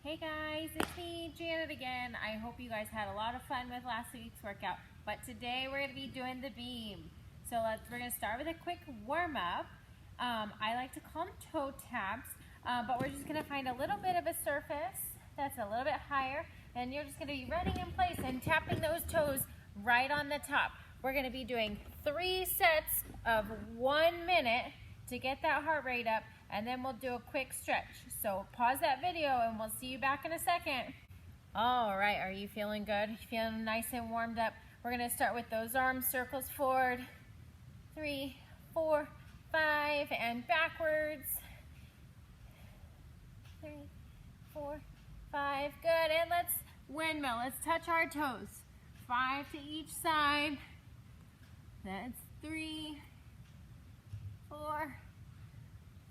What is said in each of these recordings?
Hey guys, it's me, Janet again. I hope you guys had a lot of fun with last week's workout, but today we're going to be doing the beam. So we're going to start with a quick warm-up. I like to call them toe taps, but we're just going to find a little bit of a surface that's a little bit higher, and you're just going to be running in place and tapping those toes right on the top. We're going to be doing 3 sets of 1 minute to get that heart rate up, and then we'll do a quick stretch. So pause that video and we'll see you back in a second. All right, are you feeling good? Feeling nice and warmed up? We're gonna start with those arm circles forward. 3, 4, 5, and backwards. 3, 4, 5, good, and let's windmill. Let's touch our toes. 5 to each side. That's 3, 4,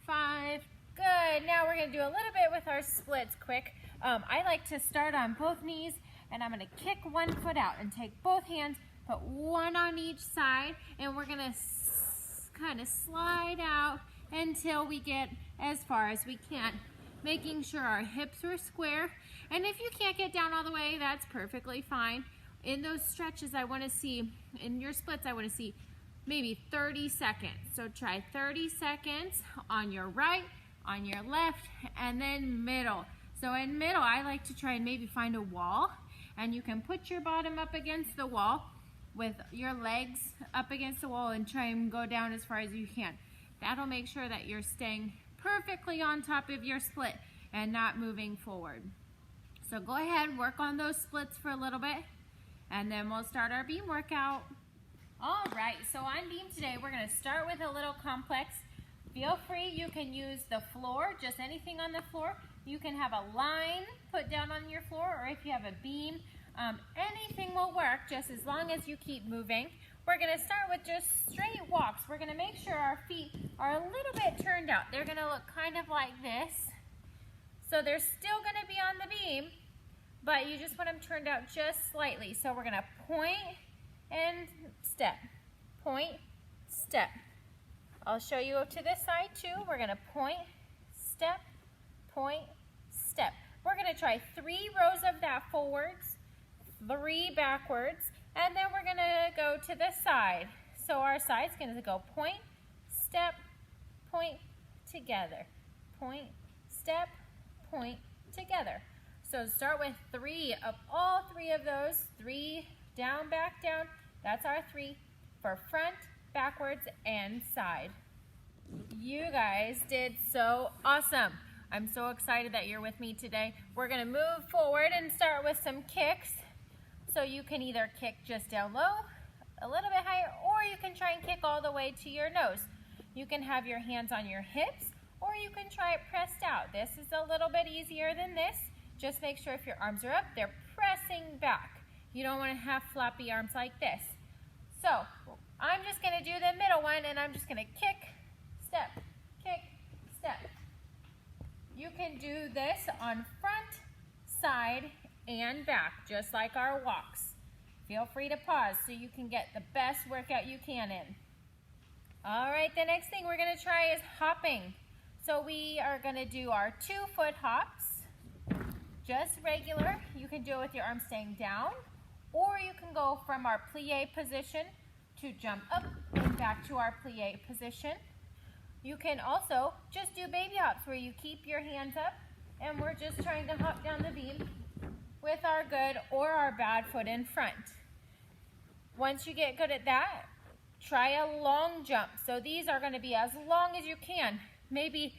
5, good. Now we're gonna do a little bit with our splits quick. I like to start on both knees, and I'm gonna kick one foot out and take both hands, put one on each side, and we're gonna kind of slide out until we get as far as we can, making sure our hips are square. And if you can't get down all the way, that's perfectly fine. In those stretches, I wanna see, in your splits, I wanna see maybe 30 seconds. So try 30 seconds on your right, on your left, and then middle. So in middle, I like to try and maybe find a wall, and you can put your bottom up against the wall with your legs up against the wall and try and go down as far as you can. That'll make sure that you're staying perfectly on top of your split and not moving forward. So go ahead, work on those splits for a little bit, and then we'll start our beam workout. All right, so on beam today, we're gonna start with a little complex. Feel free, you can use the floor, just anything on the floor. You can have a line put down on your floor, or if you have a beam, anything will work, just as long as you keep moving. We're gonna start with just straight walks. We're gonna make sure our feet are a little bit turned out. They're gonna look kind of like this. So they're still gonna be on the beam, but you just want them turned out just slightly. So we're gonna point and step, point, step. I'll show you to this side too. We're gonna point, step, point, step. We're gonna try 3 rows of that forwards, 3 backwards, and then we're gonna go to the side. So our side's gonna go point, step, point, together. Point, step, point, together. So start with 3 of all 3 of those. 3, down, back, down. That's our 3 for front, backwards, and side. You guys did so awesome. I'm so excited that you're with me today. We're gonna move forward and start with some kicks. So you can either kick just down low, a little bit higher, or you can try and kick all the way to your nose. You can have your hands on your hips, or you can try it pressed out. This is a little bit easier than this. Just make sure if your arms are up, they're pressing back. You don't want to have floppy arms like this. So I'm just going to do the middle one, and I'm just going to kick, step, step. You can do this on front, side, and back, just like our walks. Feel free to pause so you can get the best workout you can in. All right, the next thing we're going to try is hopping. So we are going to do our 2-foot hops. Just regular. You can do it with your arms staying down, or you can go from our plie position to jump up and back to our plie position. You can also just do baby hops where you keep your hands up and we're just trying to hop down the beam with our good or our bad foot in front. Once you get good at that, try a long jump. So these are going to be as long as you can. Maybe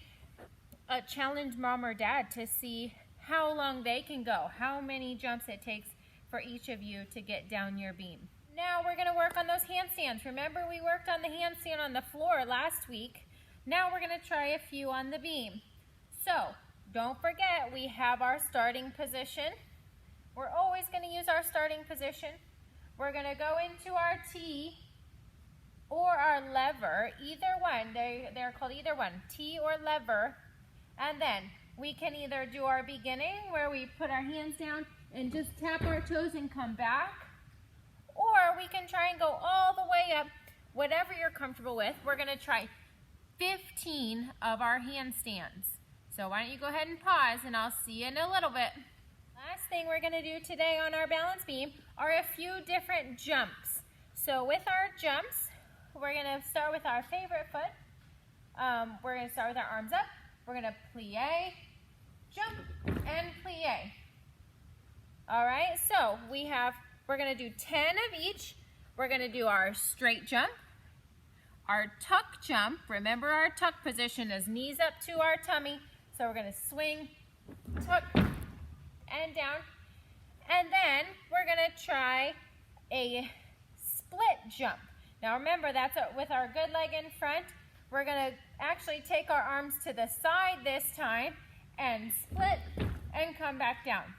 challenge mom or dad to see how long they can go, how many jumps it takes for each of you to get down your beam. Now we're gonna work on those handstands. Remember, we worked on the handstand on the floor last week. Now we're gonna try a few on the beam. So don't forget, we have our starting position. We're always gonna use our starting position. We're gonna go into our T or our lever, either one. They're called either one, T or lever. And then we can either do our beginning where we put our hands down and just tap our toes and come back, or we can try and go all the way up, whatever you're comfortable with. We're gonna try 15 of our handstands. So why don't you go ahead and pause and I'll see you in a little bit. Last thing we're gonna do today on our balance beam are a few different jumps. So with our jumps, we're gonna start with our favorite foot. We're gonna start with our arms up. We're gonna plie, jump, and plie. All right, so we're gonna do 10 of each. We're gonna do our straight jump, our tuck jump. Remember our tuck position is knees up to our tummy. So we're gonna swing, tuck, and down. And then we're gonna try a split jump. Now remember, that's with our good leg in front. We're gonna actually take our arms to the side this time and split and come back down.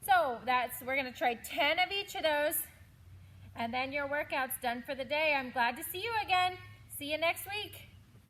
So we're gonna try 10 of each of those, and then your workout's done for the day. I'm glad to see you again. See you next week.